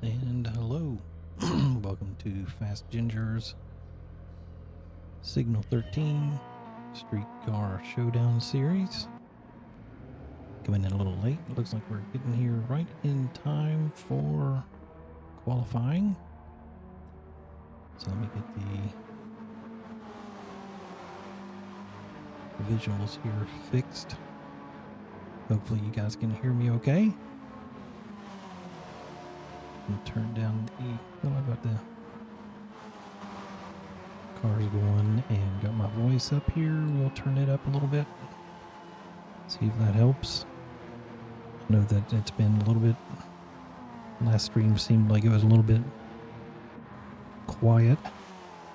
And hello, welcome to Fast Ginger's Signal 13 Streetcar Showdown series. Coming in a little late, it looks like we're getting here right in time for qualifying. So let me get the visuals here fixed. Hopefully you guys can hear me okay. And turn down I've got the cars going and got my voice up here. We'll turn it up a little bit. See if that helps. I know that it's been a little bit, last stream seemed like it was a little bit quiet,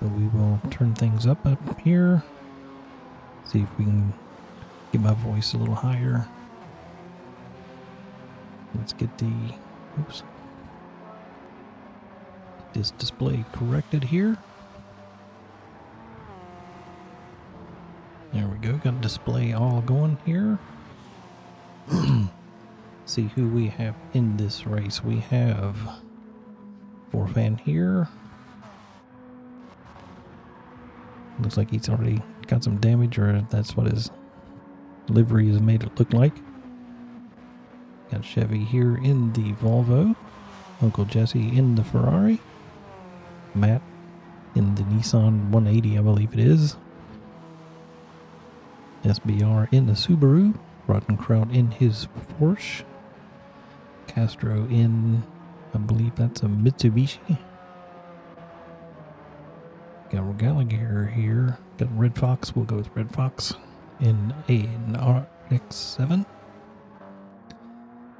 but we will turn things up here. See if we can get my voice a little higher. Let's get this display corrected here. There we go, got display all going here. See who we have in this race. We have Forfan here. Looks like he's already got some damage, or that's what his livery has made it look like. Got Chevy here in the Volvo. Uncle Jesse in the Ferrari. Matt in the Nissan 180, I believe it is. SBR in the Subaru. Rottenkraut in his Porsche. Castro in, I believe that's a Mitsubishi. Got Gallagher here. Got Red Fox, we'll go with Red Fox in an RX-7.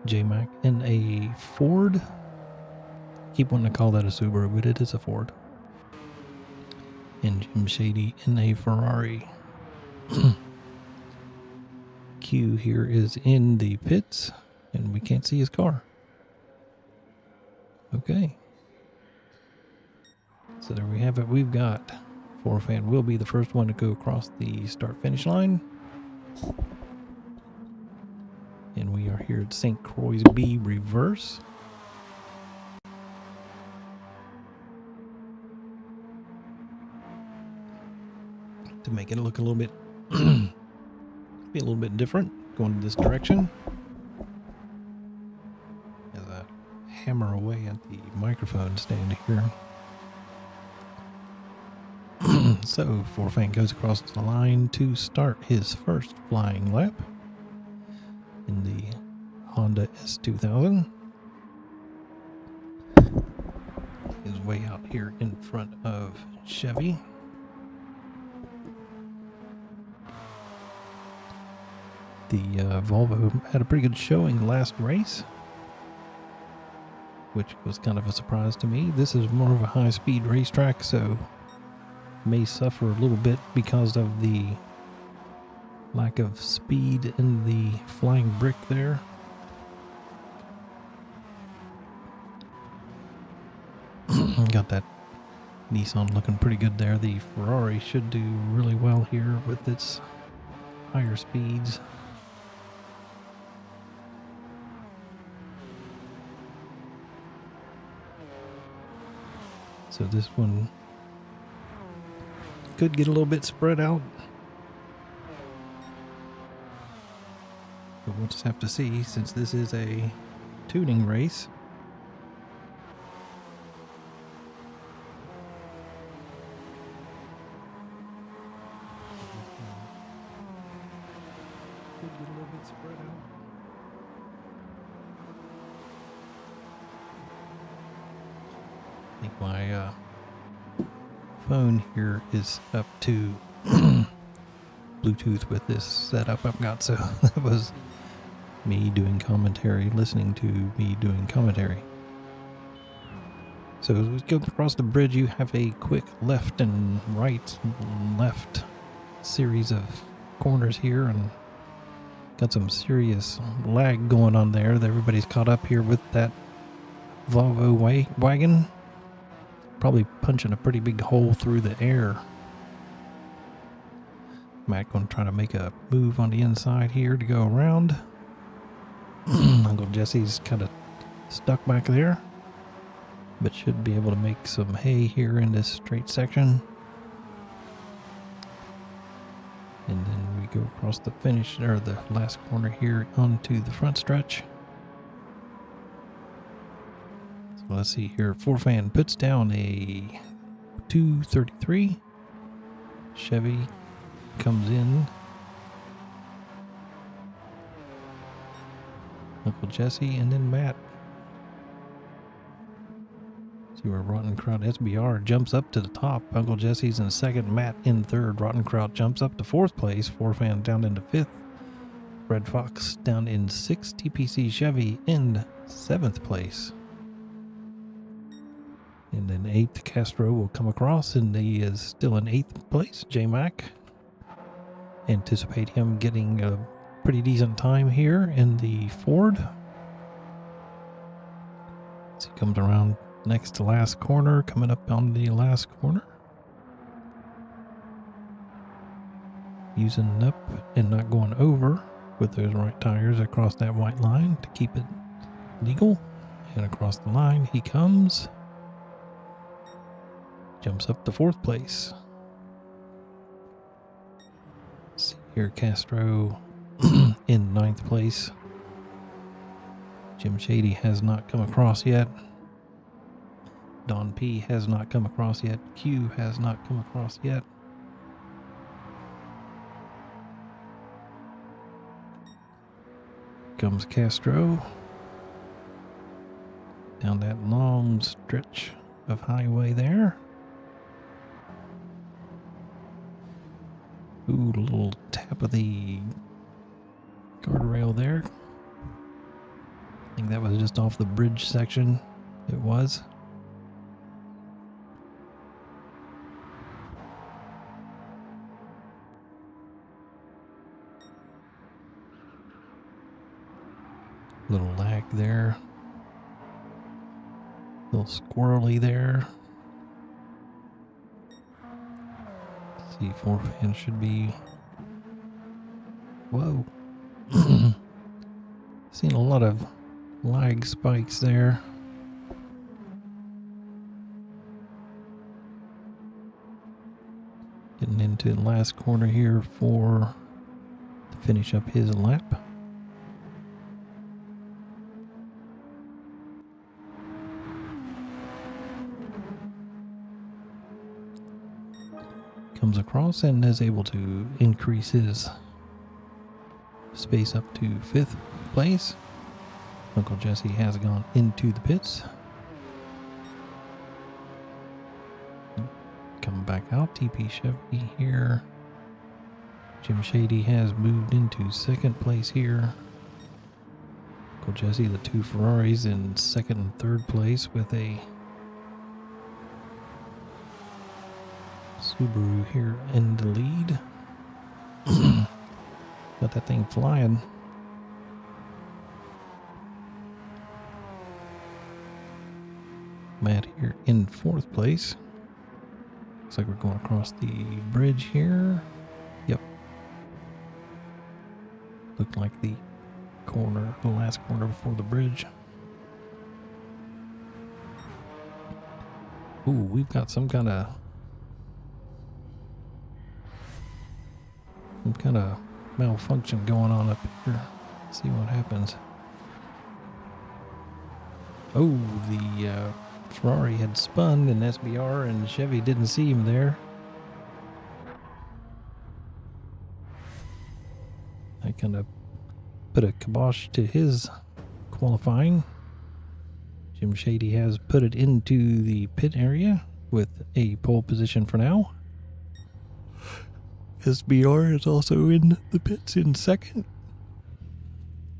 J-Mac in a Ford. Keep wanting to call that a Subaru, but it is a Ford. And Jim Shady in a Ferrari. Q here is in the pits, and we can't see his car. Okay. So there we have it. We've got Forfan will be the first one to go across the start-finish line. And we are here at St. Croix B reverse. To make it look a little bit be a little bit different, going this direction. As I hammer away at the microphone stand here. So Forfan goes across the line to start his first flying lap in the Honda S2000. Is way out here in front of Chevy. The Volvo had a pretty good showing last race, which was kind of a surprise to me. This is more of a high-speed racetrack, so may suffer a little bit because of the lack of speed in the flying brick there. Got that Nissan looking pretty good there. The Ferrari should do really well here with its higher speeds. So this one could get a little bit spread out. But we'll just have to see, since this is a tuning race. Could get a little bit spread out. I think my phone here is up to Bluetooth with this setup I've got, so that was me doing commentary, listening to me doing commentary. So as we go across the bridge, you have a quick left and right and left series of corners here, and got some serious lag going on there. Everybody's caught up here with that Volvo wagon. Probably punching a pretty big hole through the air. Matt going to try to make a move on the inside here to go around. Uncle Jesse's kind of stuck back there. but should be able to make some hay here in this straight section. And then we go across the finish, or the last corner here, onto the front stretch. So let's see here. Forfan puts down a 233. Chevy comes in. Uncle Jesse and then Matt. See where Rotten Kraut SBR jumps up to the top. Uncle Jesse's in second, Matt in third. Rotten Kraut jumps up to fourth place. Forfan down into fifth. Red Fox down in sixth. TPC Chevy in seventh place. And then eighth, Castro will come across, and he is still in eighth place. J-Mac. Anticipate him getting a pretty decent time here in the Ford. As he comes around next to last corner, coming up on the last corner. Using up and not going over with those right tires across that white line to keep it legal. And across the line he comes. Jumps up to fourth place. Let's see here, Castro in ninth place. Jim Shady has not come across yet. Don P has not come across yet. Q has not come across yet. Comes Castro. Down that long stretch of highway there. Ooh, a little tap of the guardrail there. I think that was just off the bridge section. It was. Little lag there. Little squirrely there. C4 should be. Whoa. Seen a lot of lag spikes there. Getting into the last corner here to finish up his lap. Comes across and is able to increase his space up to fifth place. Uncle Jesse has gone into the pits. Coming back out, TP Chevy here. Jim Shady has moved into second place here. Uncle Jesse, the two Ferraris in second and third place with a Subaru here in the lead. Got that thing flying. Matt here in fourth place. Looks like we're going across the bridge here. Yep. Looked like the last corner before the bridge. Ooh, we've got some kind of malfunction going on up here. Let's see what happens. Oh, the Ferrari had spun in SBR and Chevy didn't see him there. I kind of put a kibosh to his qualifying. Jim Shady has put it into the pit area with a pole position for now. SBR is also in the pits in second.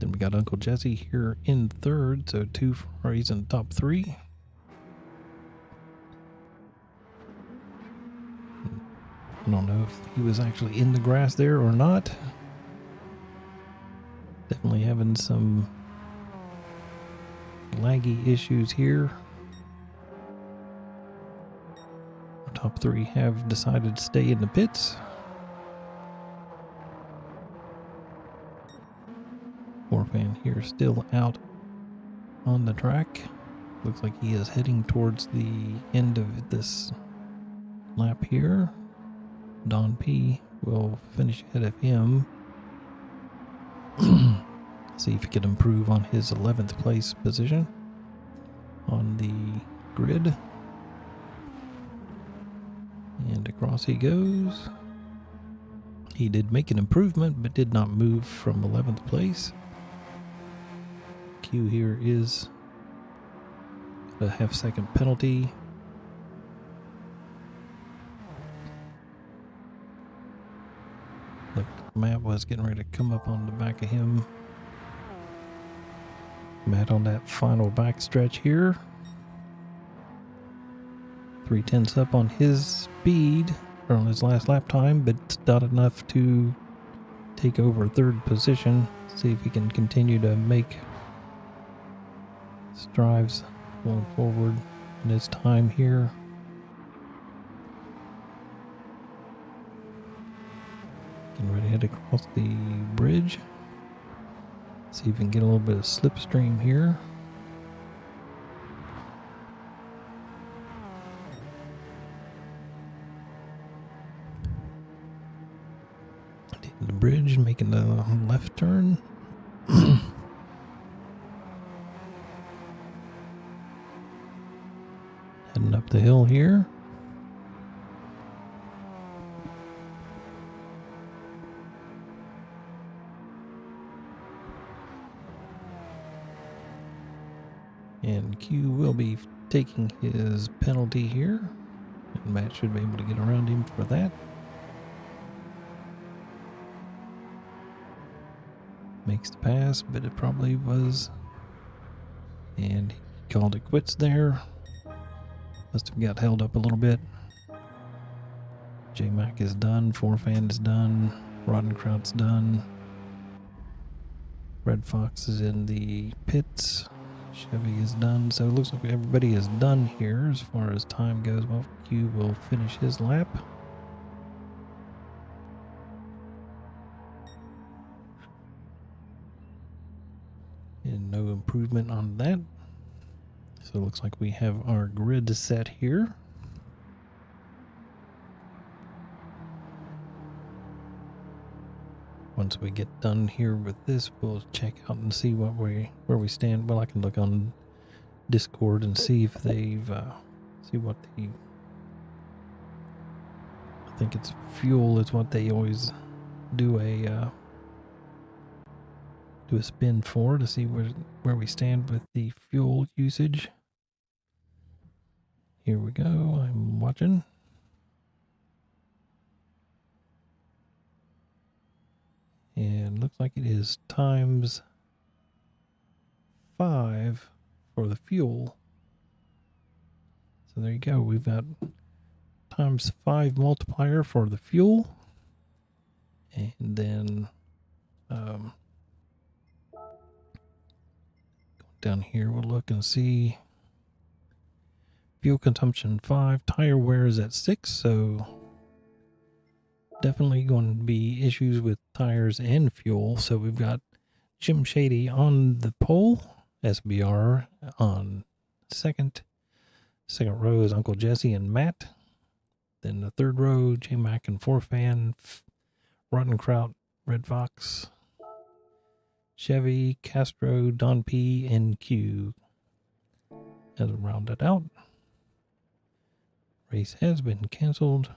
Then we got Uncle Jesse here in third, so two Ferraris in the top three. I don't know if he was actually in the grass there or not. Definitely having some laggy issues here. Our top three have decided to stay in the pits. Forfan here still out on the track. Looks like he is heading towards the end of this lap here. Don P will finish ahead of him. See if he can improve on his 11th place position on the grid. And across he goes. He did make an improvement, but did not move from 11th place. Q here is a half-second penalty. Look, Matt was getting ready to come up on the back of him. Matt on that final back stretch here. 3/10 up on his speed, or on his last lap time, but not enough to take over third position. See if he can continue to make strides going forward in his time here. Getting ready to head across the bridge. See if we can get a little bit of slipstream here. The bridge, making the left turn. Heading up the hill here. And Q will be taking his penalty here. And Matt should be able to get around him for that. Makes the pass, but it probably was. And he called it quits there. Must have got held up a little bit. J-Mac is done. Forfan is done. Roddenkraut's done. Red Fox is in the pits. Chevy is done. So it looks like everybody is done here as far as time goes. Well, Q will finish his lap. And no improvement on that. So it looks like we have our grid set here. Once we get done here with this, we'll check out and see where we stand. Well, I can look on Discord and see if they've see what the, I think it's fuel is what they always do a spin for, to see where we stand with the fuel usage. Here we go. I'm watching. And looks like it is times 5 for the fuel. So there you go. We've got times 5 multiplier for the fuel. And then down here we'll look and see fuel consumption 5, tire wear is at 6, so definitely going to be issues with tires and fuel. So we've got Jim Shady on the pole, SBR on second row is Uncle Jesse and Matt, then the third row J-Mac and Forfan, Roddenkraut, Red Fox, Chevy, Castro, Don P, and Q. As rounded out, race has been canceled.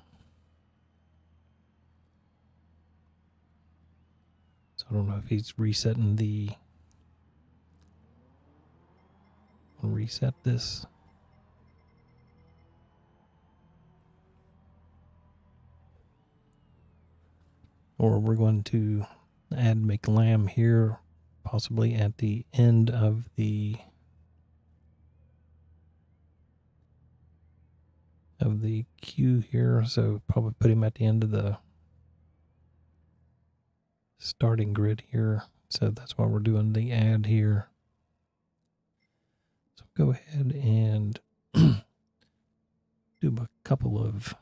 So I don't know if he's resetting the, I'll reset this. Or we're going to add McLam here, possibly at the end of the queue here. So probably put him at the end of the starting grid here. So that's why we're doing the ad here. So go ahead and do a couple of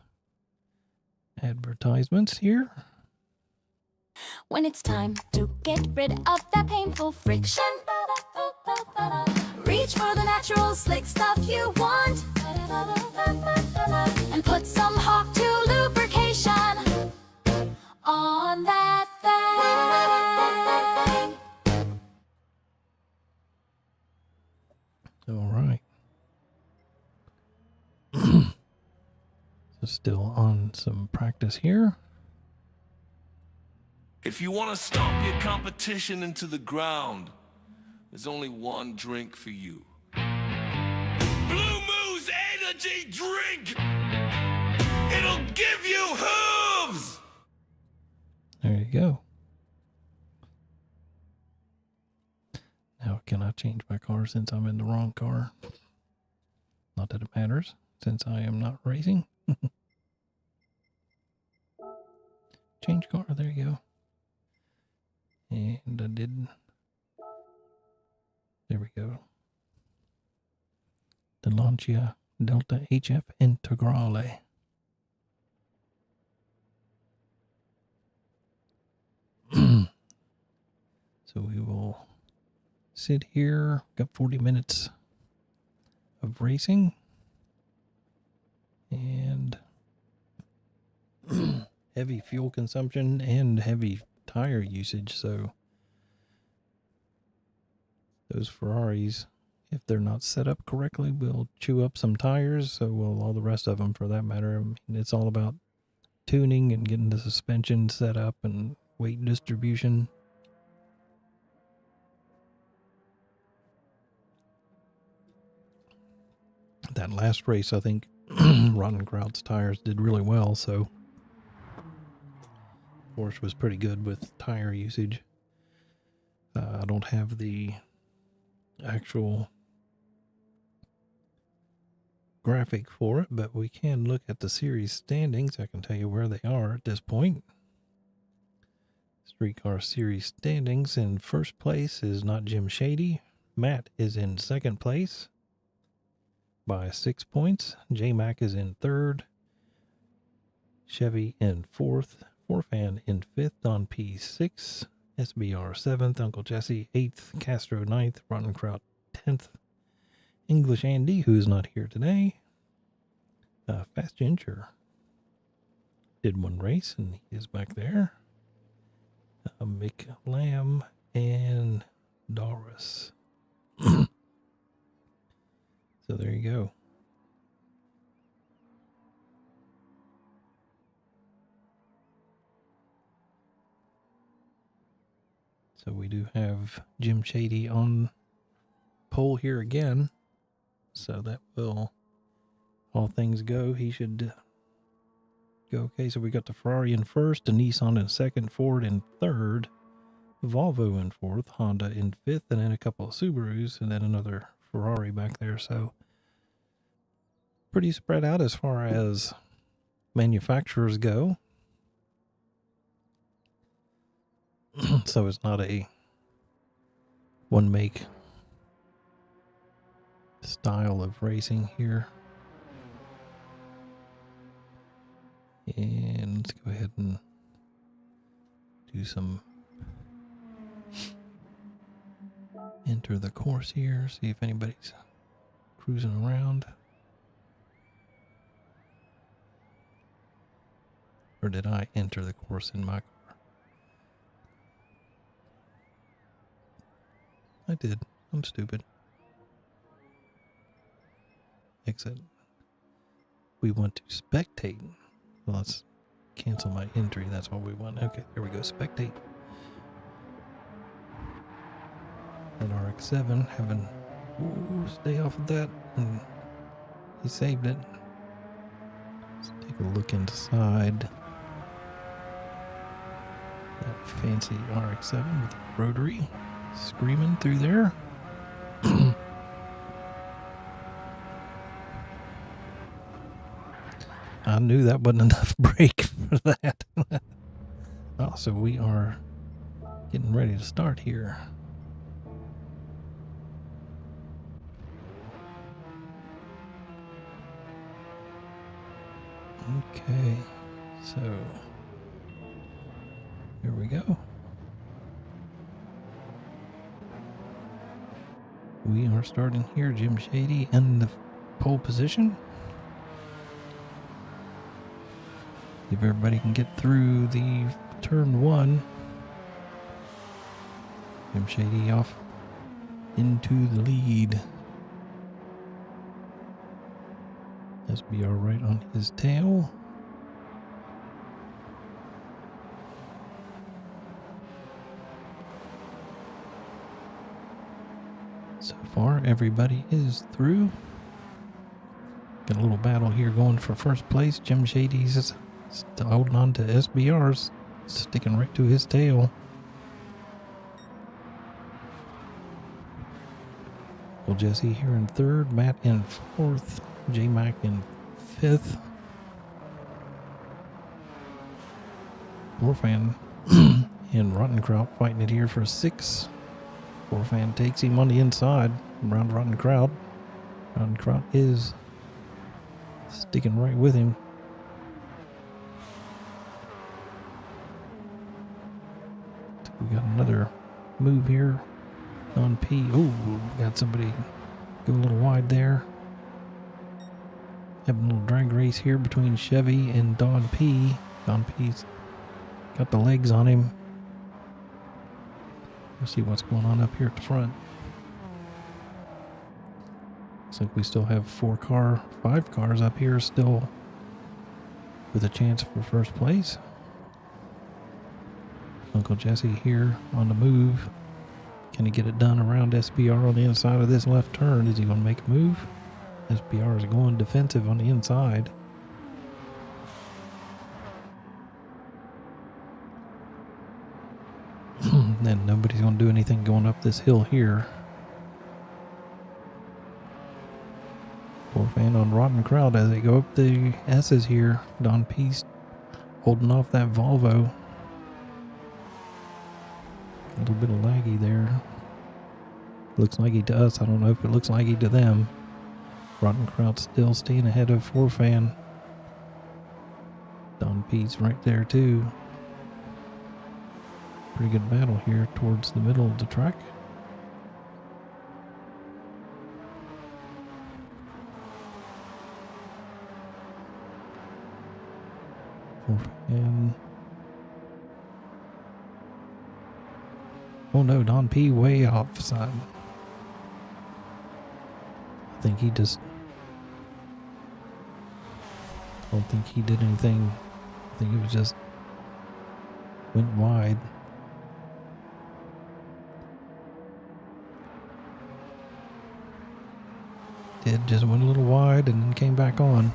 advertisements here. When it's time to get rid of that painful friction, reach for the natural natural slick stuff you want. And put some hawk to lubrication on that thing. All right. So still on some practice here. If you want to stomp your competition into the ground, there's only one drink for you. Blue Moose Energy Drink! It'll give you hooves! There you go. Now, can I change my car since I'm in the wrong car? Not that it matters, since I am not racing. Change car, there you go. And I did. There we go. The Lancia Delta HF Integrale. So we will sit here. Got 40 minutes of racing. And heavy fuel consumption and heavy tire usage. So those Ferraris, if they're not set up correctly, will chew up some tires. So will all the rest of them, for that matter. I mean, it's all about tuning and getting the suspension set up and weight distribution. That last race, I think Rottenkraut's tires did really well, so Porsche was pretty good with tire usage. I don't have the actual graphic for it, but we can look at the series standings. I can tell you where they are at this point. Streetcar series standings. In first place is not Jim Shady. Matt is in second place by 6 points. J-Mac is in third. Chevy in fourth. Forfan in fifth. Don P 6th. SBR 7th. Uncle Jesse 8th. Castro 9th. Rottenkraut 10th. English Andy, who's not here today. Fast Ginger did one race and he is back there. Mick Lamb and Doris. So there you go. So we do have Jim Shady on pole here again. So that will, all things go, he should go okay. So we got the Ferrari in first, the Nissan in second, Ford in third, Volvo in fourth, Honda in fifth, and then a couple of Subarus, and then another Ferrari back there. So pretty spread out as far as manufacturers go. So it's not a one make style of racing here. And let's go ahead and do some enter the course here, see if anybody's cruising around. Or did I enter the course in my car? I did. I'm stupid. Exit. We want to spectate. Well, let's cancel my entry. That's what we want. Okay, there we go. Spectate. That RX-7 having... Ooh, stay off of that. And he saved it. Let's take a look inside. That fancy RX-7 with rotary screaming through there. I knew that wasn't enough brake for that. Oh, so we are getting ready to start here. Okay, so here we go. We are starting here. Jim Shady in the pole position. If everybody can get through the turn one. Jim Shady off into the lead. SBR right on his tail. So far, everybody is through. Got a little battle here going for first place. Jim Shady's still holding on to SBR's, sticking right to his tail. Well, Jesse here in third, Matt in fourth, J-Mac in fifth. Warfan and Rottenkraut fighting it here for sixth. Warfan takes him on the inside around Rottenkraut. Rottenkraut is sticking right with him. We got another move here on P. Oh, got somebody go a little wide there. Having a little drag race here between Chevy and Don P. Don P's got the legs on him. Let's see what's going on up here at the front. Looks like we still have 5 cars up here still with a chance for first place. Uncle Jesse here on the move. Can he get it done around SBR on the inside of this left turn? Is he going to make a move? SBR is going defensive on the inside. Then nobody's going to do anything going up this hill here. Poor fan on Rottenkraut as they go up the S's here. Don Peace holding off that Volvo. A little bit of laggy there. Looks laggy to us. I don't know if it looks laggy to them. Rottenkraut still staying ahead of Forfan. Don Pete's right there too. Pretty good battle here towards the middle of the track. Forfan. Oh no, Don P way offside. I think he just... I don't think he did anything. I think it was just... went wide. Did just went a little wide and then came back on.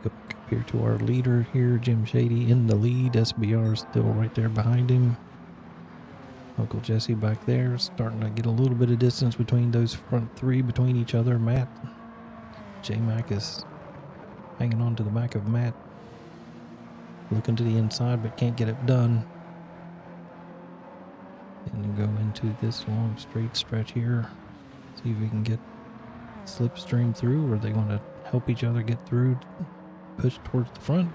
Go back up here to our leader here, Jim Shady in the lead. SBR still right there behind him. Uncle Jesse back there, starting to get a little bit of distance between those front three, between each other. Matt, J-Mac is hanging on to the back of Matt, looking to the inside but can't get it done. And then go into this long straight stretch here. See if we can get slipstream through, or are they going to help each other get through, push towards the front?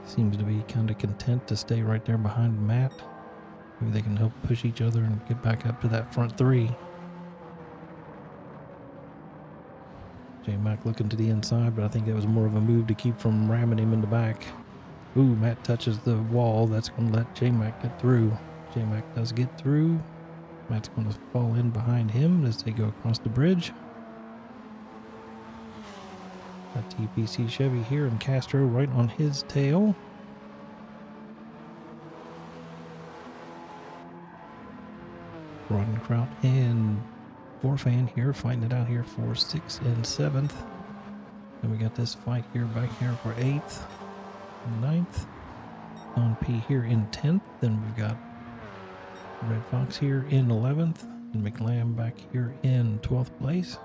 Seems to be kind of content to stay right there behind Matt. Maybe they can help push each other and get back up to that front three. J-Mac looking to the inside, but I think that was more of a move to keep from ramming him in the back. Ooh, Matt touches the wall. That's going to let J-Mac get through. J-Mac does get through. Matt's going to fall in behind him as they go across the bridge. Got TPC Chevy here and Castro right on his tail. Rottenkraut and Forfan here fighting it out here for 6th and 7th. Then we got this fight here back here for 8th and 9th. Don P here in 10th. Then we've got Red Fox here in 11th. And McLam back here in 12th place.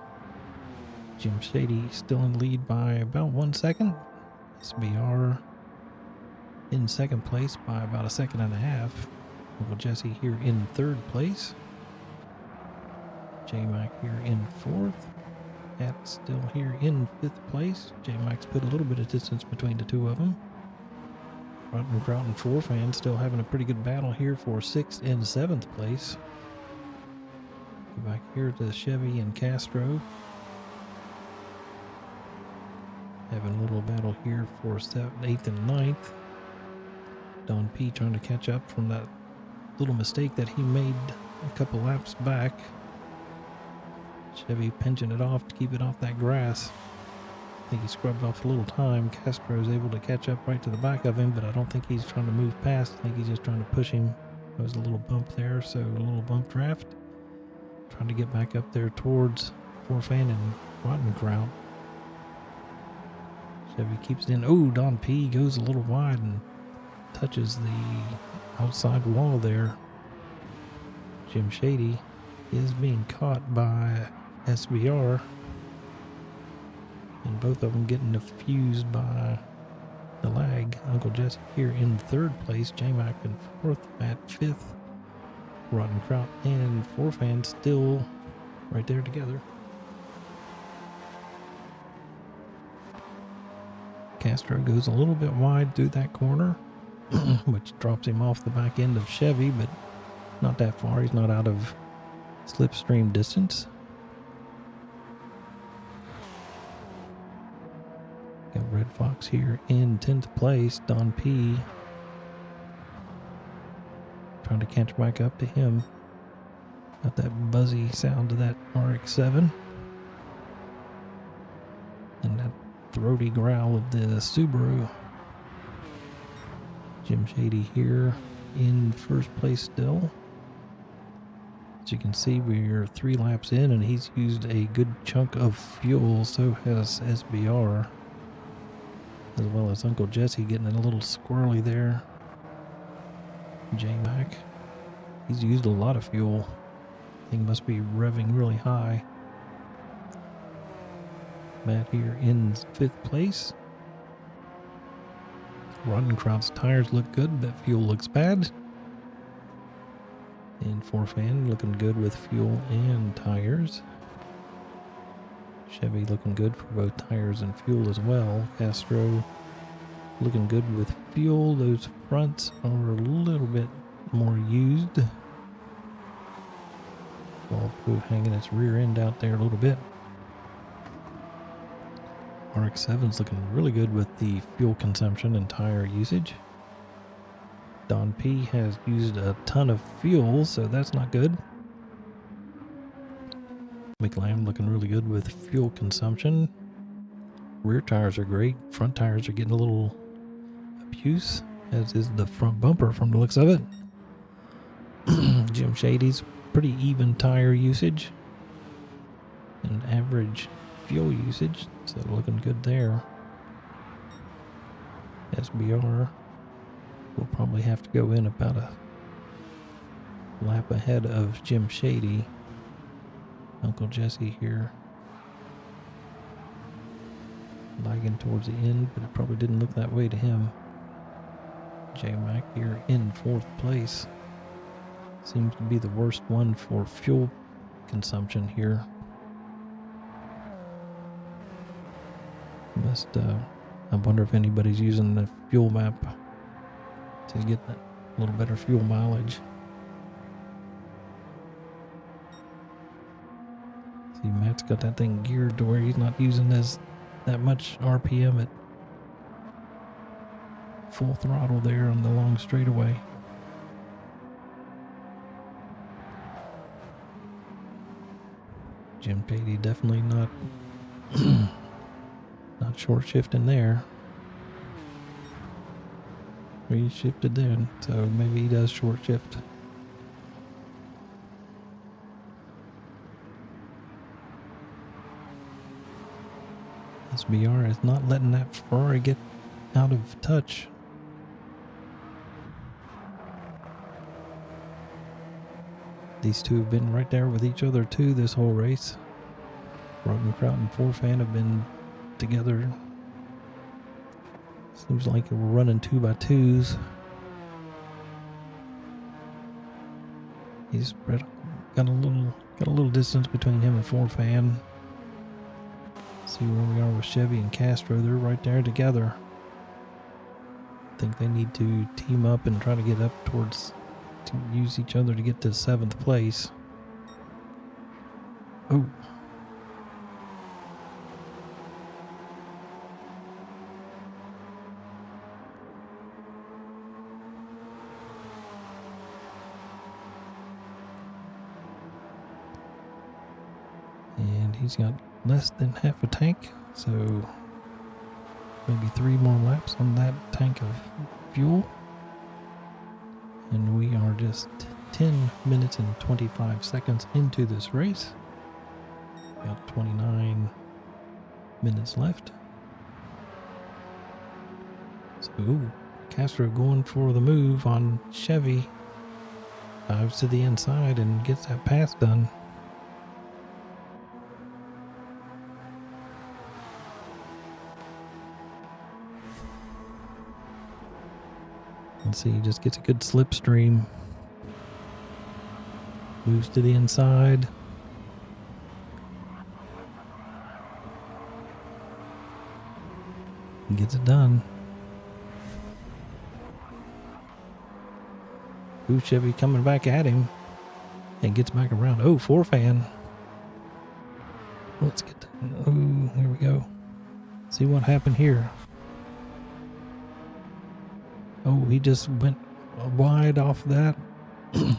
Jim Shady still in lead by about 1 second. SBR in 2nd place by about 1.5 seconds. Uncle Jesse here in 3rd place. J-Mac here in 4th. Matt still here in 5th place. J-Mac's put a little bit of distance between the two of them. Rottenkraut and Forfan still having a pretty good battle here for 6th and 7th place. Go back here to Chevy and Castro. Having a little battle here for 7th, 8th, and 9th. Don P trying to catch up from that little mistake that he made a couple laps back. Chevy pinching it off to keep it off that grass. I think he scrubbed off a little time. Castro is able to catch up right to the back of him, but I don't think he's trying to move past. I think he's just trying to push him. There was a little bump there, so a little bump draft. Trying to get back up there towards Forfan and Rottenkraut. Chevy keeps it in. Oh, Don P goes a little wide and touches the outside wall there. Jim Shady is being caught by SBR. And both of them getting diffused by the lag. Uncle Jesse here in 3rd place. J-Mac in 4th, Matt 5th. Rottenkraut and Forfan still right there together. Castro goes a little bit wide through that corner, which drops him off the back end of Chevy, but not that far. He's not out of slipstream distance. Got Red Fox here in 10th place. Don P trying to catch back up to him. Got that buzzy sound to that RX-7. And that throaty growl of the Subaru. Jim Shady here in 1st place still. As you can see, we're 3 laps in and he's used a good chunk of fuel. So has SBR. As well as Uncle Jesse getting a little squirrely there. J-Mac. He's used a lot of fuel. Thing must be revving really high. Matt here in 5th place. Rottenkraut's tires look good, but fuel looks bad. And Forfan looking good with fuel and tires. Chevy looking good for both tires and fuel as well. Castro looking good with fuel. Those fronts are a little bit more used. Volvo hanging its rear end out there a little bit. RX-7's looking really good with the fuel consumption and tire usage. Don P has used a ton of fuel, so that's not good. McLaren looking really good with fuel consumption. Rear tires are great. Front tires are getting a little abuse, as is the front bumper from the looks of it. Jim Shady's pretty even tire usage and average fuel usage, so looking good there. SBR will probably have to go in about a lap ahead of Jim Shady. Uncle Jesse here lagging towards the end, but it probably didn't look that way to him. J-Mac here in 4th place. Seems to be the worst one for fuel consumption here. I wonder if anybody's using the fuel map to get that little better fuel mileage. See, Matt's got that thing geared to where he's not using that much RPM at full throttle there on the long straightaway. Jim Patey definitely not not short shifting there. He shifted then, so maybe he does short shift. SBR is not letting that Ferrari get out of touch. These two have been right there with each other too this whole race. Rottenkraut and Forfan have been together. Seems like we're running 2x2s. He's got a little distance between him and Forfan. See where we are with Chevy and Castro. They're right there together. think they need to team up and try to get up towards, to use each other to get to 7th place. Oh. And he's got less than half a tank, so maybe 3 more laps on that tank of fuel. And we are just 10 minutes and 25 seconds into this race. Got 29 minutes left. So, Castro going for the move on Chevy. Dives to the inside and gets that pass done. Let's see, he just gets a good slipstream. Moves to the inside. And gets it done. Ooh, Chevy coming back at him. And gets back around. Oh, 4-fan. Let's get to, oh, here we go. See what happened here. Oh, he just went wide off that.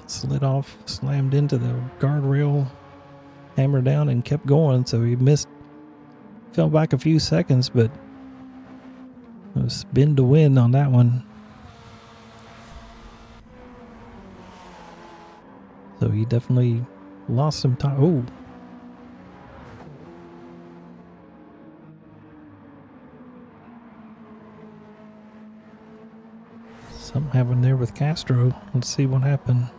Slid off, slammed into the guardrail, hammered down, and kept going. So he missed, fell back a few seconds, but it was spin to win on that one. So he definitely lost some time. Oh. Something happened there with Castro. Let's see what happened.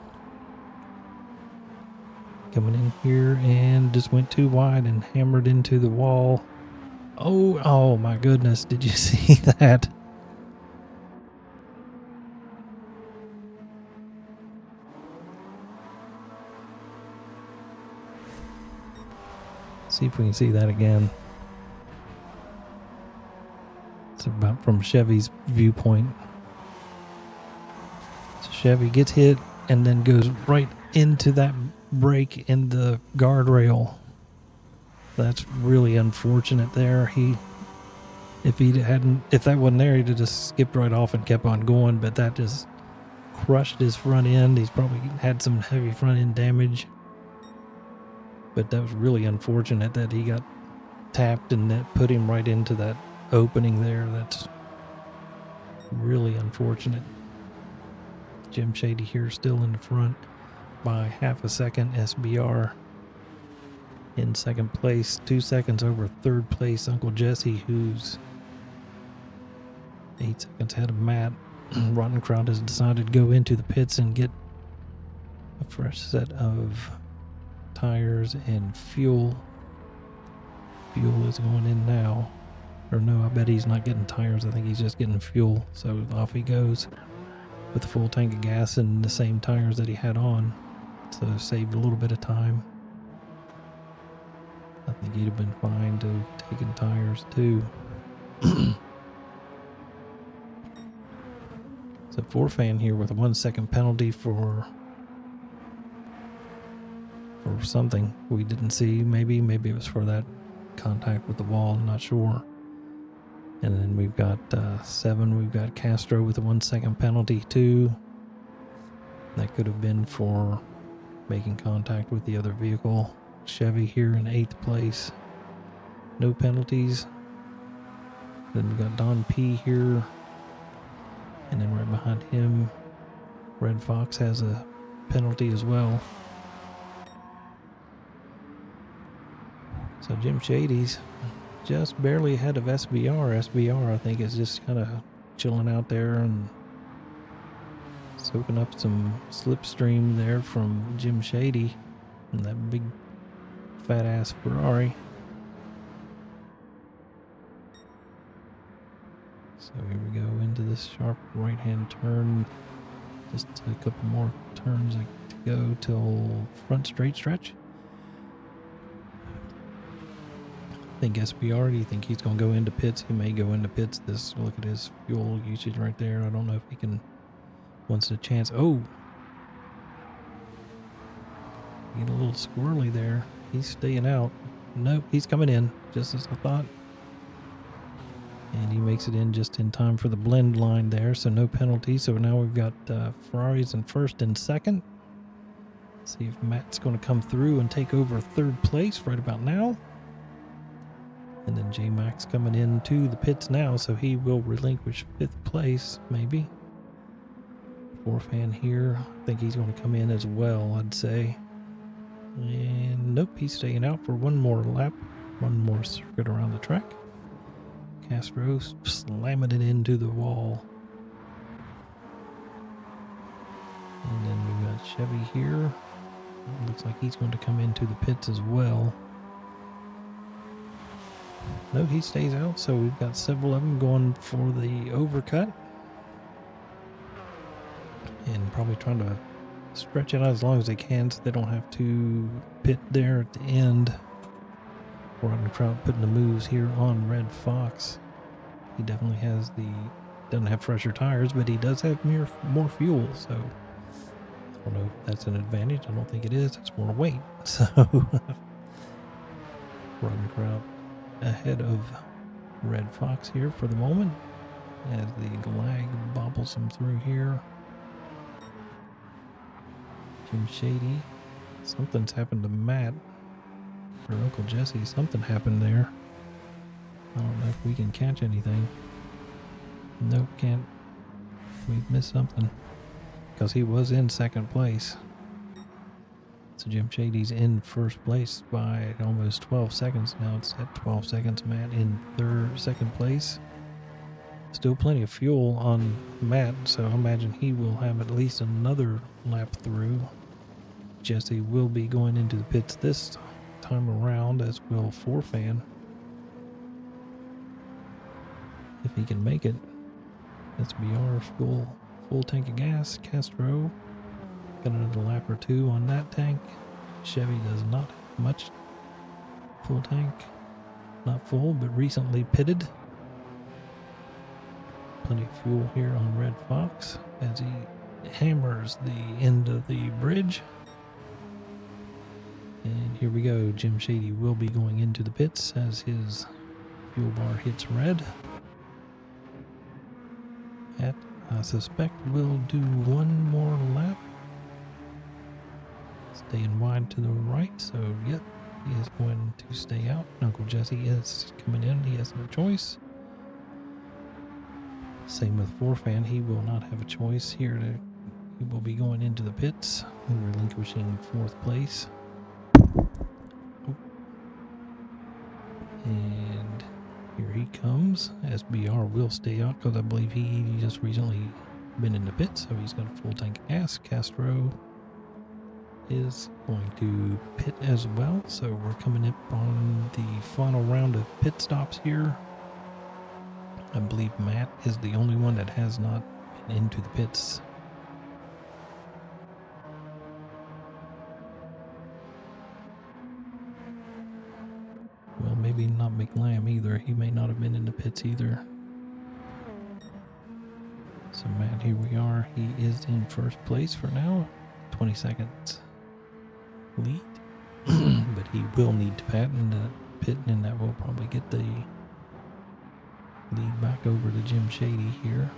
Coming in here and just went too wide and hammered into the wall. Oh my goodness. Did you see that? See if we can see that again. It's about from Chevy's viewpoint. So Chevy gets hit and then goes right into that break in the guardrail. That's really unfortunate there. If that wasn't there, he'd have just skipped right off and kept on going, but that just crushed his front end. He's probably had some heavy front end damage. But that was really unfortunate that he got tapped and that put him right into that opening there. That's really unfortunate. Jim Shady here still in the front by half a second. SBR in second place, 2 seconds over third place Uncle Jesse, who's 8 seconds ahead of Matt. Rotten Crowd has decided to go into the pits and get a fresh set of tires and fuel. Fuel is going in now. Or no, I bet he's not getting tires. I think he's just getting fuel. So off he goes with a full tank of gas and the same tires that he had on. So saved a little bit of time. I think he'd have been fine to taking tires too. So 4-fan here with a 1 second penalty for something we didn't see. Maybe it was for that contact with the wall. I'm not sure. And then we've got 7. We've got Castro with a 1 second penalty too. That could have been for making contact with the other vehicle. Chevy here in 8th place. No penalties. Then we've got Don P here. And then right behind him, Red Fox has a penalty as well. So Jim Shady's just barely ahead of SBR. SBR, I think, is just kind of chilling out there and soaking up some slipstream there from Jim Shady and that big fat ass Ferrari. So here we go into this sharp right hand turn. Just a couple more turns to go till front straight stretch. think SBR, do you think he's going to go into pits? He may go into pits. Look at his fuel usage right there. I don't know if he can, once a chance. Oh, getting a little squirrely there. He's staying out. Nope, he's coming in, just as I thought. And he makes it in just in time for the blend line there, so no penalty. So now we've got Ferraris in first and second. See if Matt's going to come through and take over third place right about now. And then J-Max coming into the pits now, so he will relinquish fifth place, maybe. Forfan here, I think he's going to come in as well, I'd say. And nope, he's staying out for one more lap, one more circuit around the track. Castro slamming it into the wall. And then we've got Chevy here. Looks like he's going to come into the pits as well. No, he stays out, so we've got several of them going for the overcut. And probably trying to stretch it out as long as they can so they don't have to pit there at the end. Rodden Kraut putting the moves here on Red Fox. He definitely has doesn't have fresher tires, but he does have more fuel, so I don't know if that's an advantage. I don't think it is. It's more weight. So Rodden Kraut ahead of Red Fox here for the moment as the lag bobbles him through here. Jim Shady, something's happened to Matt or Uncle Jesse. Something happened there. I don't know if we can catch anything. Nope, can't. We've missed something because he was in second place. So Jim Shady's in first place by almost 12 seconds. Now it's at 12 seconds. Matt in second place. Still plenty of fuel on Matt, so I imagine he will have at least another lap through. Jesse will be going into the pits this time around, as will Forfan. If he can make it. SBR full tank of gas. Castro got another lap or two on that tank. Chevy does not have much. Full tank. Not full, but recently pitted. Plenty of fuel here on Red Fox as he hammers the end of the bridge. And here we go. Jim Shady will be going into the pits as his fuel bar hits red. Matt, I suspect, will do one more lap. Staying wide to the right, so yep, he is going to stay out. Uncle Jesse is coming in. He has no choice. Same with Forfan. He will not have a choice here. He will be going into the pits, relinquishing fourth place. And here he comes. SBR will stay out because I believe he just recently been in the pits, so he's got a full tank of gas. Castro is going to pit as well, so we're coming up on the final round of pit stops here. I believe Matt is the only one that has not been into the pits. Well, maybe not McLam either. He may not have been in the pits either. So Matt, here we are. He is in first place for now. 20 seconds lead. But he will need to patent the pit, and that will probably get the lead back over to Jim Shady here.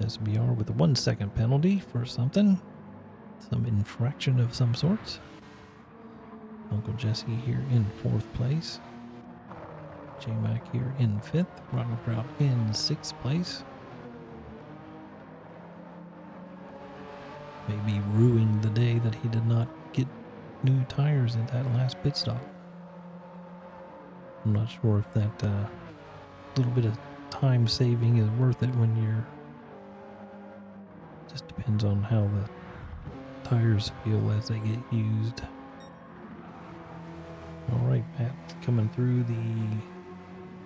SBR with a 1 second penalty for something. Some infraction of some sort. Uncle Jesse here in fourth place. J-Mac here in fifth. Rodden Kraut in sixth place. Maybe ruining the day that he did not get new tires at that last pit stop. I'm not sure if that little bit of time saving is worth it when you're... Just depends on how the tires feel as they get used. Alright, Matt coming through the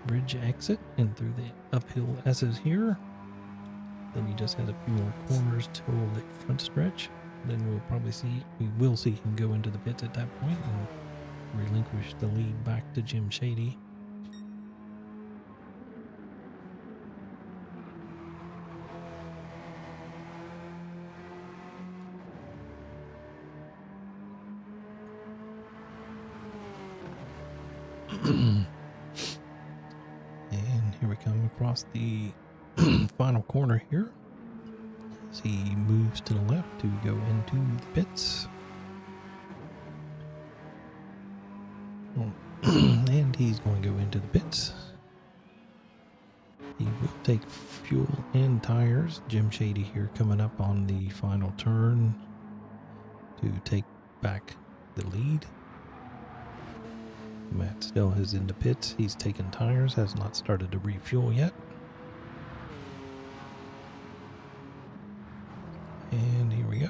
bridge exit and through the uphill S's here. Then he just has a few more corners till the front stretch. Then we will see him go into the pits at that point and relinquish the lead back to Jim Shady. And here we come across the final corner here as he moves to the left to go into the pits. And he's going to go into the pits. He will take fuel and tires. Jim Shady here coming up on the final turn to take back the lead. Matt still is in the pits. He's taken tires, has not started to refuel yet. And here we go.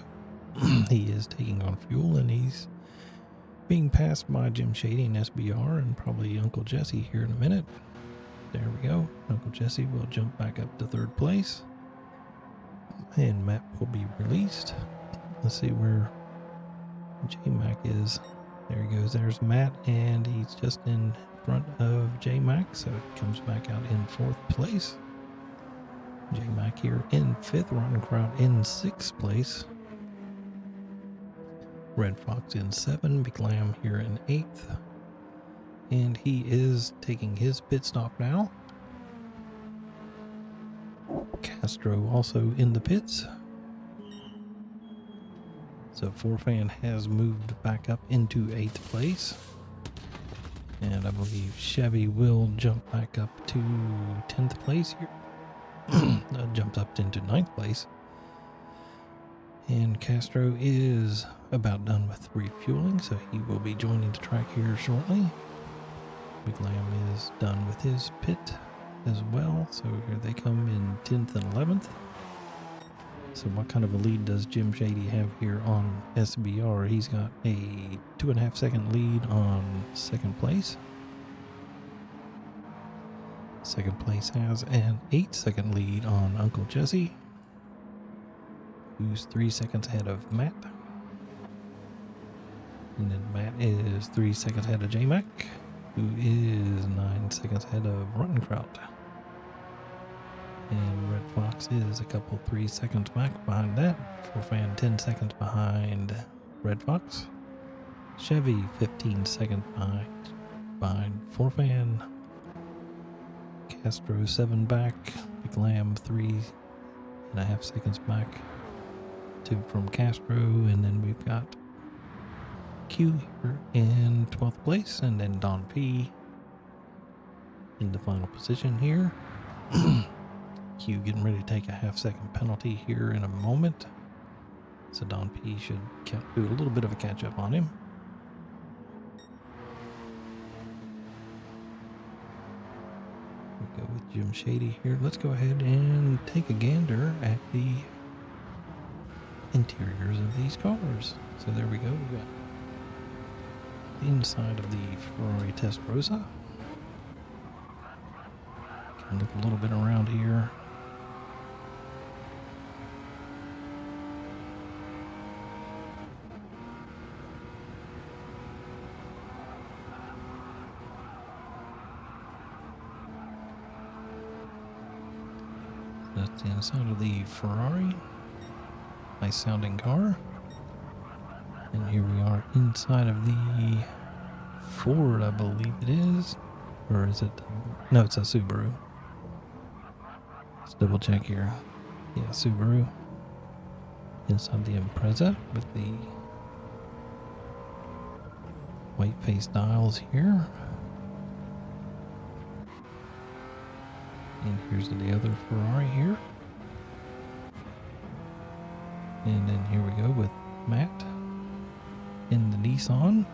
He is taking on fuel, and he's being passed by Jim Shady and SBR and probably Uncle Jesse here in a minute. There we go. Uncle Jesse will jump back up to third place. And Matt will be released. Let's see where J-Mac is. There he goes. There's Matt, and he's just in front of J-Mac, so he comes back out in fourth place. J-Mac here in fifth. Rotten Crowd in sixth place. Red Fox in 7, Big Lamb here in 8th. And he is taking his pit stop now. Castro also in the pits. So Forfan has moved back up into 8th place. And I believe Chevy will jump back up to 10th place here. Jumps up into 9th place. And Castro is about done with refueling, so he will be joining the track here shortly. Big Lamb is done with his pit as well, so here they come in 10th and 11th. So what kind of a lead does Jim Shady have here on SBR? He's got a 2.5 second lead on second place. Second place has an 8 second lead on Uncle Jesse, who's 3 seconds ahead of Matt. And then Matt is 3 seconds ahead of J-Mac, who is 9 seconds ahead of Rotten Kraut. And Red Fox is a couple 3 seconds back behind that. Forfan 10 seconds behind Red Fox. Chevy 15 seconds behind Forfan. Castro 7 back. Big Lamb 3.5 seconds back from Castro, and then we've got Q here in 12th place, and then Don P in the final position here. Q getting ready to take a half-second penalty here in a moment, so Don P should do a little bit of a catch-up on him. We go with Jim Shady here. Let's go ahead and take a gander at the interiors of these cars. So there we go. We got the inside of the Ferrari Testarossa. Can look a little bit around here. That's the inside of the Ferrari. Nice sounding car. And here we are inside of the Ford, I believe it is. Or is it? No, it's a Subaru. Let's double check here. Yeah, Subaru. Inside the Impreza with the white face dials here. And here's the other Ferrari here. And then here we go with Matt in the Nissan.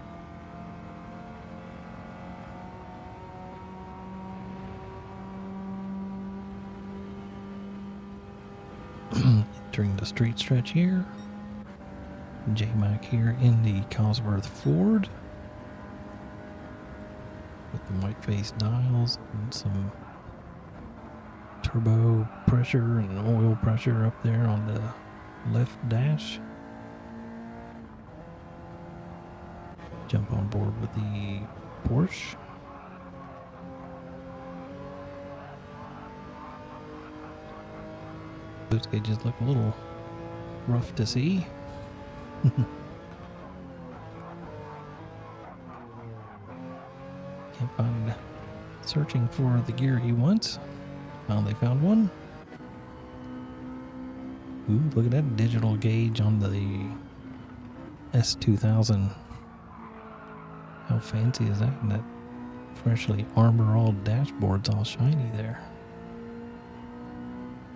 Entering the straight stretch here. J-Mac here in the Cosworth Ford with the white face dials and some turbo pressure and oil pressure up there on the left dash. Jump on board with the Porsche. Those gauges look a little rough to see. Can't find, searching for the gear he wants. Finally found one. Ooh, look at that digital gauge on the S2000. How fancy is that? And that freshly armor-all dashboard's all shiny there.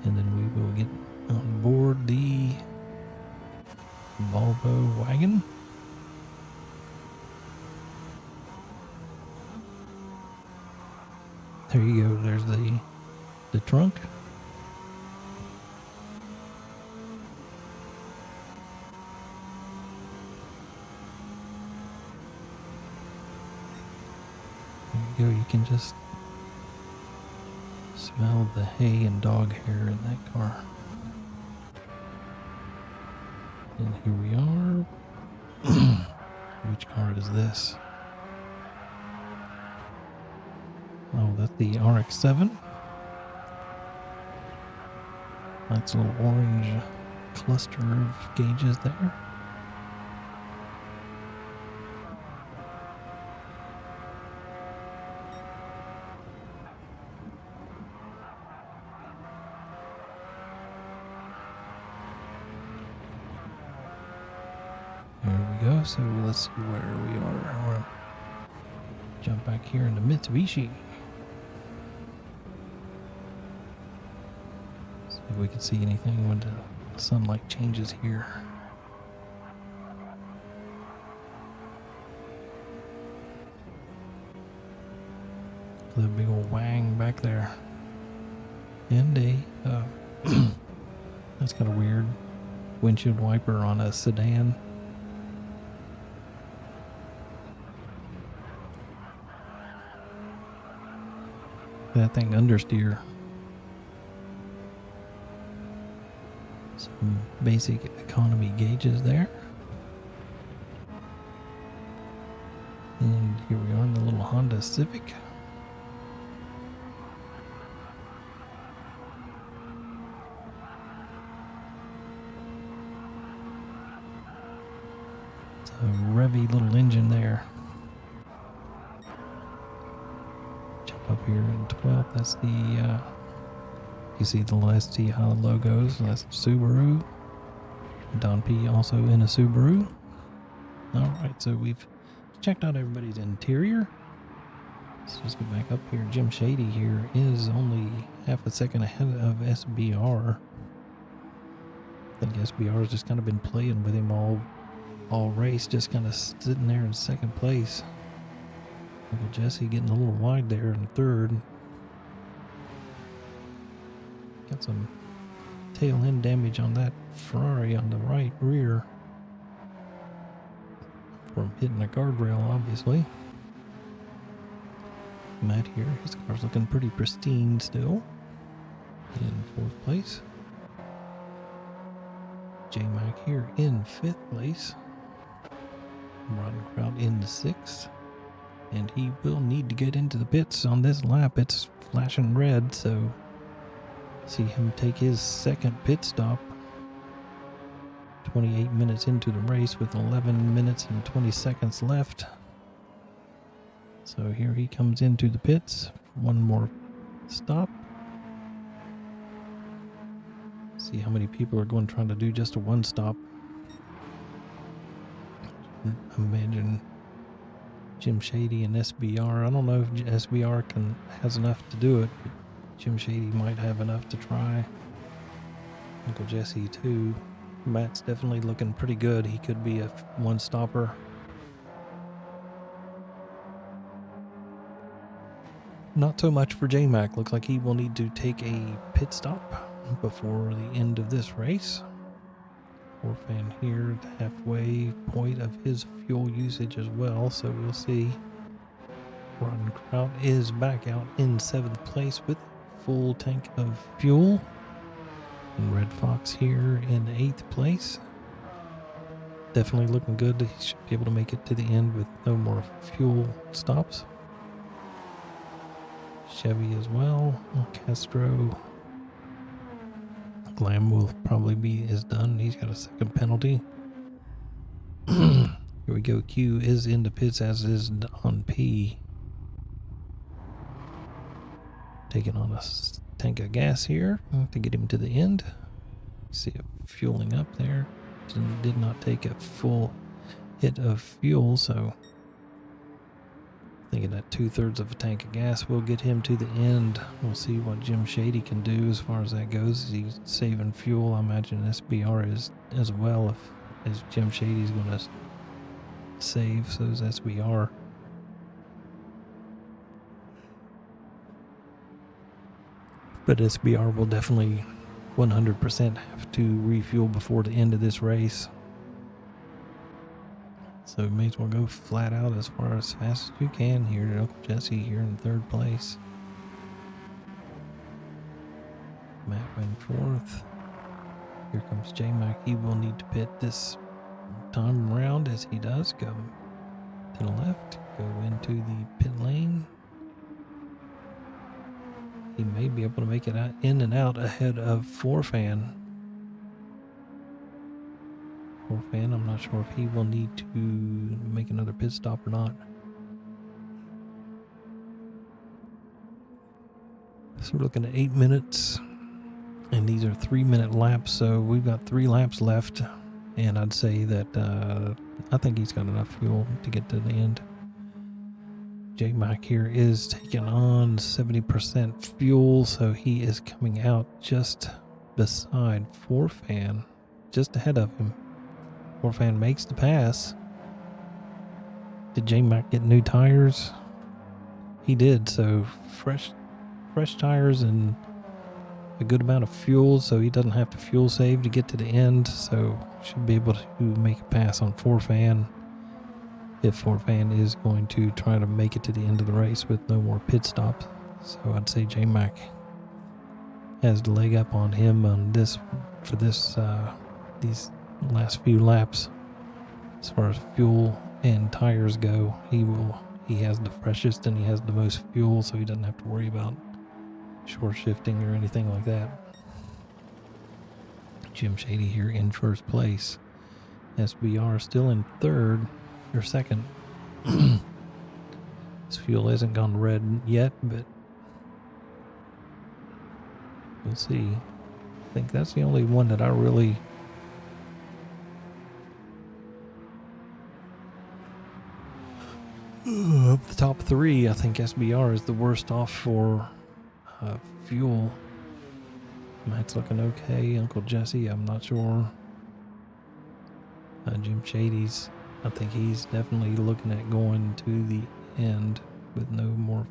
And then we will get on board the Volvo wagon. There you go. There's the trunk. There you go. You can just smell the hay and dog hair in that car. And here we are. Which car is this? Oh, that's the RX-7. That's a little orange cluster of gauges there. There we go. So let's see where we are. We'll jump back here into Mitsubishi. See if we can see anything when the sunlight changes here. The big old wang back there. And a that's kind of weird. Windshield wiper on a sedan. That thing understeer. Some basic economy gauges there. And here we are in the little Honda Civic. It's a revvy little engine there. Up here in 12th, that's the you see the last STI logos. That's Subaru. Don P also in a Subaru. Alright, so we've checked out everybody's interior. Let's just go back up here. Jim Shady here is only half a second ahead of SBR. I think SBR's just kind of been playing with him all race, just kind of sitting there in second place. Uncle Jesse getting a little wide there in third. Got some tail end damage on that Ferrari on the right rear from hitting a guardrail, obviously. Matt here, his car's looking pretty pristine still. In fourth place. J-Mac here in fifth place. Rodden Kraut in sixth. And he will need to get into the pits on this lap. It's flashing red, so see him take his second pit stop 28 minutes into the race with 11 minutes and 20 seconds left. So here he comes into the pits for one more stop. See how many people are going trying to do just a one stop. Imagine Jim Shady and SBR. I don't know if SBR has enough to do it, but Jim Shady might have enough to try. Uncle Jesse too. Matt's definitely looking pretty good. He could be a one stopper. Not so much for J-Mac. Looks like he will need to take a pit stop before the end of this race. Orphan here, the halfway point of his fuel usage as well, so we'll see. Rodden Kraut is back out in 7th place with full tank of fuel. And Red Fox here in 8th place. definitely looking good. He should be able to make it to the end with no more fuel stops. Chevy as well. Castro. Glam will probably is done. He's got a second penalty. Here we go. Q is in the pits, as is on P. Taking on a tank of gas here to get him to the end. See it fueling up there. Did not take a full hit of fuel, so thinking that 2/3 of a tank of gas will get him to the end. We'll see what Jim Shady can do as far as that goes. He's saving fuel. I imagine SBR is as well. If Jim Shady's going to save, so is SBR. But SBR will definitely 100% have to refuel before the end of this race. So you may as well go flat out as far as fast as you can here to Uncle Jesse here in 3rd place. Matt in 4th. Here comes J-Mac. He will need to pit this time around, as he does. Go to the left. Go into the pit lane. He may be able to make it out, in and out ahead of 4Fan. 4Fan, I'm not sure if he will need to make another pit stop or not. So we're looking at 8 minutes, and these are 3-minute laps, so we've got 3 laps left, and I'd say that I think he's got enough fuel to get to the end. J-Mac here is taking on 70% fuel, so he is coming out just beside 4Fan, just ahead of him. 4Fan makes the pass. Did J-Mac get new tires? He did, so fresh tires and a good amount of fuel, so he doesn't have to fuel save to get to the end, so should be able to make a pass on 4Fan. If 4Fan is going to try to make it to the end of the race with no more pit stops. So I'd say J-Mac has the leg up on him on this for this these last few laps. As far as fuel and tires go, he has the freshest and he has the most fuel, so he doesn't have to worry about short shifting or anything like that. Jim Shady here in 1st place. SBR still in 3rd. Or 2nd. This fuel hasn't gone red yet, but we'll see. I think that's the only one that I really of the top 3, I think SBR is the worst off for fuel. Matt's looking okay. Uncle Jesse, I'm not sure. Jim Shady's, I think he's definitely looking at going to the end with no more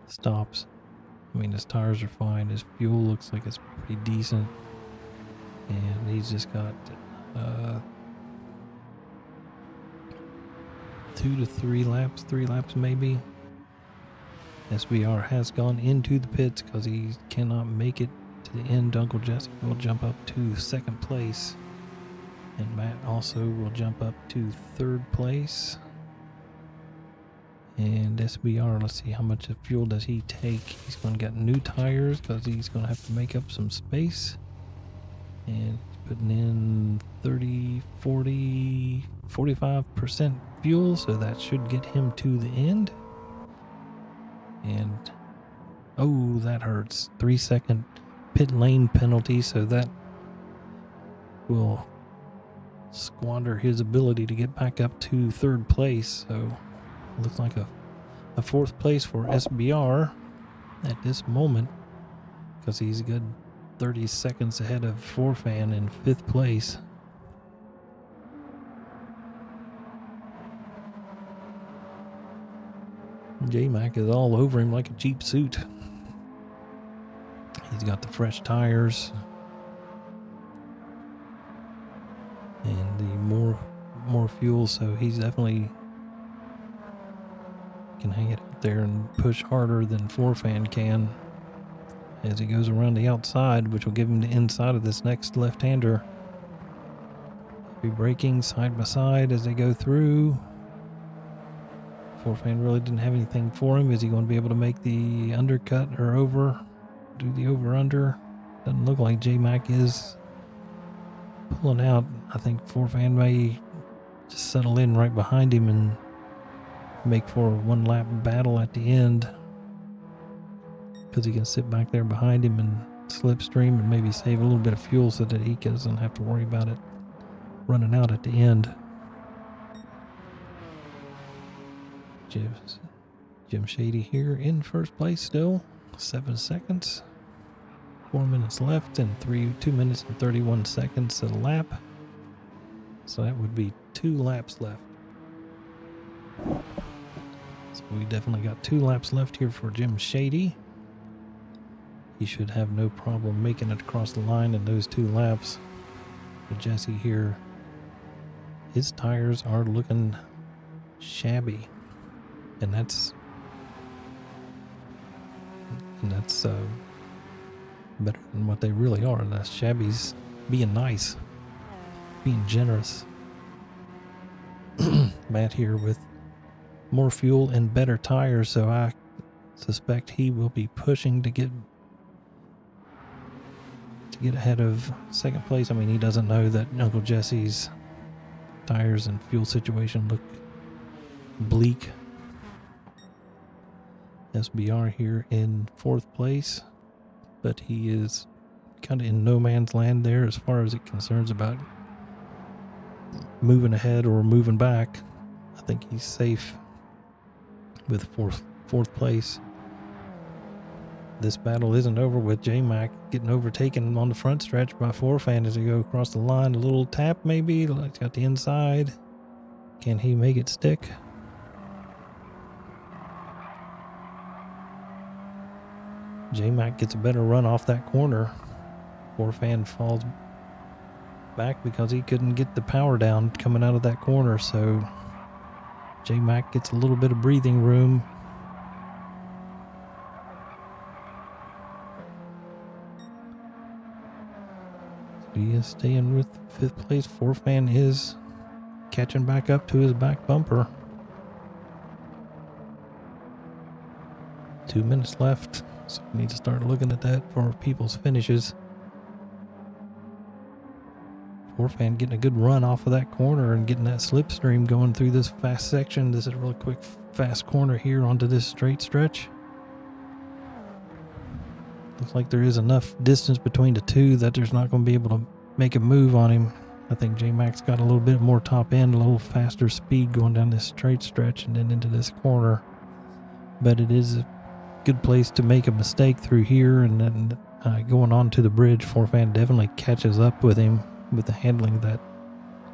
stops. I mean, his tires are fine. His fuel looks like it's pretty decent. And he's just got 2 to 3 laps, 3 laps maybe. SBR has gone into the pits because he cannot make it to the end. Uncle Jesse will jump up to 2nd place. And Matt also will jump up to 3rd place. And SBR, let's see, how much of fuel does he take? He's going to get new tires because he's going to have to make up some space. And he's putting in 30, 40, 45% fuel, so that should get him to the end. And, oh, that hurts. 3-second pit lane penalty, so that will squander his ability to get back up to 3rd place. So looks like a 4th place for SBR at this moment, because he's a good 30 seconds ahead of 4Fan in 5th place. J-Mac is all over him like a cheap suit. He's got the fresh tires. And the more fuel, so he's definitely can hang it out there and push harder than 4Fan can as he goes around the outside, which will give him the inside of this next left-hander. Be braking side by side as they go through. Forfan really didn't have anything for him. Is he going to be able to make the undercut or do the over-under? Doesn't look like J-Mac is pulling out. I think Forfan may just settle in right behind him and make for a one-lap battle at the end, because he can sit back there behind him and slipstream and maybe save a little bit of fuel so that he doesn't have to worry about it running out at the end. Jim Shady here in first place still. 7 seconds. 4 minutes left and 2 minutes and 31 seconds a lap. So that would be 2 laps left. So we definitely got 2 laps left here for Jim Shady. He should have no problem making it across the line in those 2 laps. But Jesse here, his tires are looking shabby. And that's better than what they really are. That's shabby's being nice, being generous. Matt here with more fuel and better tires, so I suspect he will be pushing to get ahead of second place. I mean, he doesn't know that Uncle Jesse's tires and fuel situation look bleak. SBR here in 4th place, but he is kind of in no man's land there as far as it concerns about moving ahead or moving back. I think he's safe with fourth place. This battle isn't over with J-Mac getting overtaken on the front stretch by Forfan as they go across the line. A little tap maybe, like got the inside. Can he make it stick? J-Mac gets a better run off that corner. Forfan falls back because he couldn't get the power down coming out of that corner, so J-Mac gets a little bit of breathing room. So he is staying with 5th place. Forfan is catching back up to his back bumper. 2 minutes left. So we need to start looking at that for people's finishes. Forfan getting a good run off of that corner and getting that slipstream going through this fast section. This is a really quick, fast corner here onto this straight stretch. Looks like there is enough distance between the two that there's not going to be able to make a move on him. I think J-Mac's got a little bit more top end, a little faster speed going down this straight stretch and then into this corner. But it is a good place to make a mistake through here, and then going on to the bridge, Forfan definitely catches up with him with the handling, that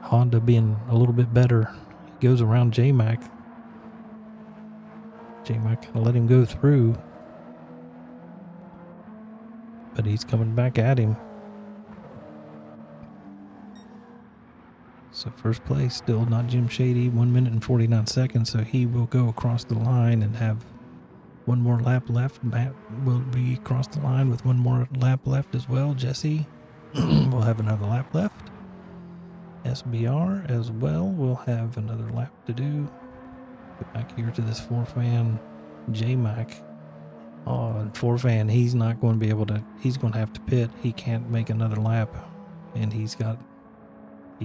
Honda being a little bit better. He goes around J-Mac. J-Mac kind of let him go through, but he's coming back at him. So first place still not Jim Shady, 1 minute and 49 seconds, so he will go across the line and have one more lap left. Matt will be across the line with one more lap left as well. Jesse will have another lap left. SBR as well will have another lap to do. Get back here to this Forfan J-Mac. Oh, and Forfan, he's not going to be able to, he's going to have to pit. He can't make another lap, and he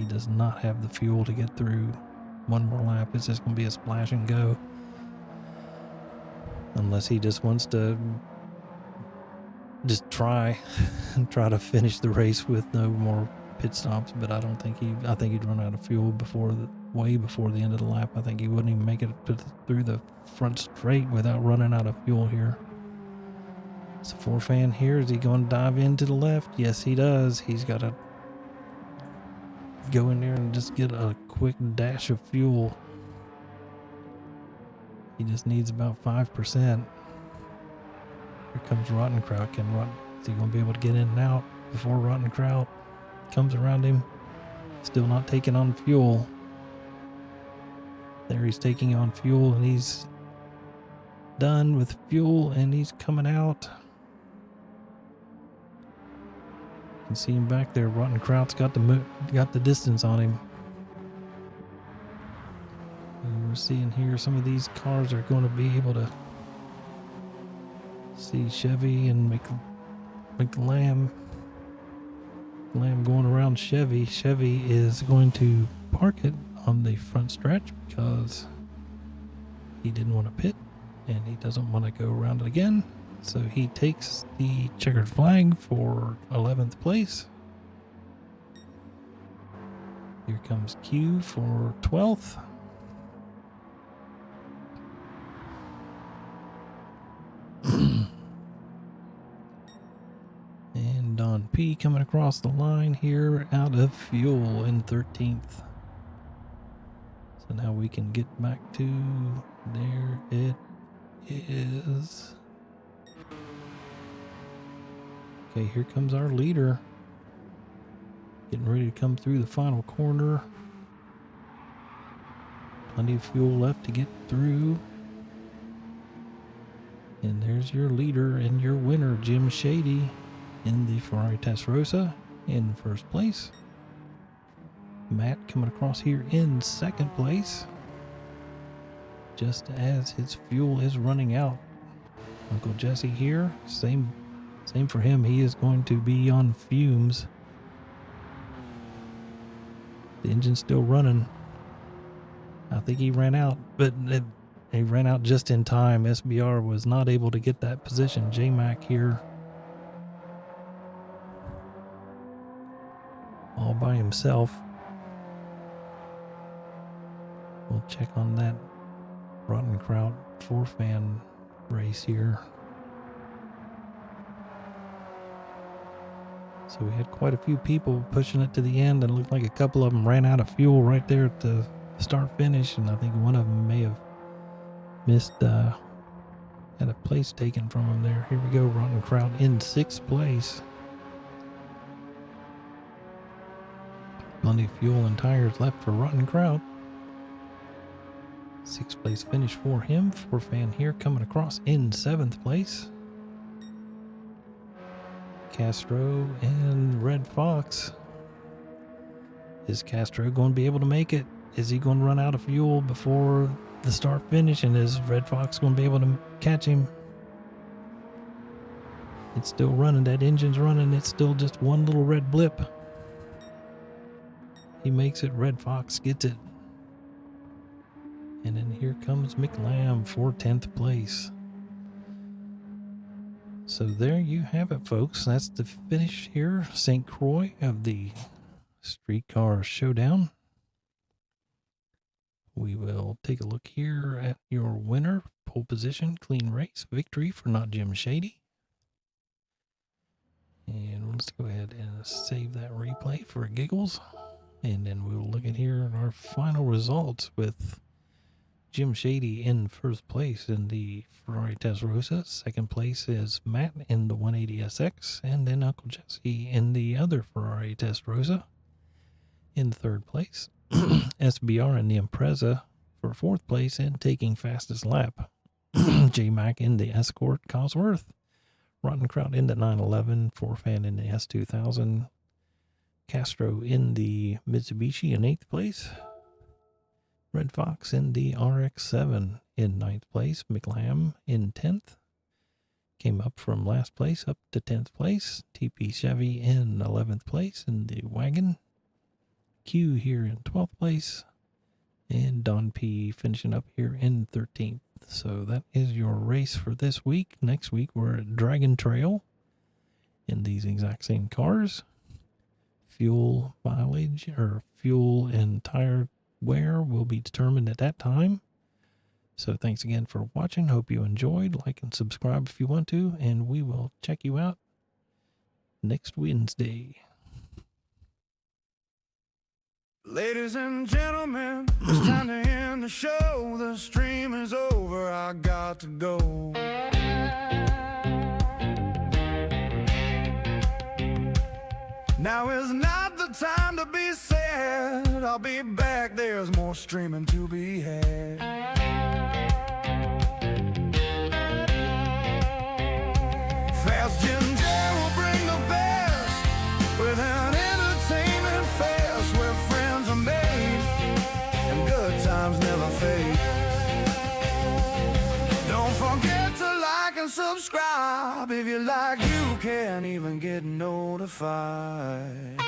does not have the fuel to get through one more lap. It's just going to be a splash and go. Unless he just wants to just try to finish the race with no more pit stops. But I think he'd run out of fuel way before the end of the lap. I think he wouldn't even make it through the front straight without running out of fuel here. So Forfan here, is he going to dive into the left? Yes, he does. He's got to go in there and just get a quick dash of fuel. He just needs about 5%. Here comes Rottenkraut. Is he going to be able to get in and out before Rottenkraut comes around him? Still not taking on fuel. There he's taking on fuel, and he's done with fuel, and he's coming out. You can see him back there. Rottenkraut's got the distance on him. we're seeing here, some of these cars are going to be able to see Chevy and McLam going around Chevy. Chevy is going to park it on the front stretch because he didn't want to pit and he doesn't want to go around it again. So he takes the checkered flag for 11th place. Here comes Q for 12th. And Don P coming across the line here out of fuel in 13th. So now we can get back to, there it is. Okay, here comes our leader. Getting ready to come through the final corner. Plenty of fuel left to get through. And there's your leader and your winner, Jim Shady, in the Ferrari Testarossa in first place. Matt coming across here in second place, just as his fuel is running out. Uncle Jesse here, same for him. He is going to be on fumes. The engine's still running. I think he ran out, but he ran out just in time. SBR was not able to get that position. J-Mac here all by himself. We'll check on that Rottenkraut 4-fan race here. So we had quite a few people pushing it to the end, and it looked like a couple of them ran out of fuel right there at the start finish, and I think one of them may have missed, had a place taken from him there. Here we go, Rottenkraut in 6th place. Plenty of fuel and tires left for Rottenkraut. 6th place finish for him. 4-fan here coming across in 7th place. Castro and Red Fox. Is Castro going to be able to make it? Is he going to run out of fuel before the start finish? And is Red Fox going to be able to catch him? It's still running. That engine's running. It's still just one little red blip. He makes it. Red Fox gets it. And then here comes McLam for 10th place. So there you have it, folks. That's the finish here. St. Croix of the Streetcar Showdown. We will take a look here at your winner. Pole position, clean race, victory for Not Jim Shady. And let's go ahead and save that replay for giggles. And then we'll look at here our final results with Jim Shady in first place in the Ferrari Testarossa. Second place is Matt in the 180SX, and then Uncle Jesse in the other Ferrari Testarossa. In third place, SBR in the Impreza for fourth place and taking fastest lap. J-Mac in the Escort Cosworth. Rottenkraut in the 911, 4-fan in the S2000. Castro in the Mitsubishi in 8th place. Red Fox in the RX-7 in 9th place. McLam in 10th. Came up from last place up to 10th place. TP Chevy in 11th place in the wagon. Q here in 12th place. And Don P finishing up here in 13th. So that is your race for this week. Next week we're at Dragon Trail in these exact same cars. Fuel mileage or fuel and tire wear will be determined at that time. So thanks again for watching. Hope you enjoyed. Like and subscribe if you want to, and we will check you out next Wednesday. Ladies and gentlemen, it's time to end the show. The stream is over, I got to go. Now is not the time to be sad. I'll be back, there's more streaming to be had. Fast Ginger will bring the best with an entertainment fest where friends are made and good times never fade. stop if you like. You can't even get notified.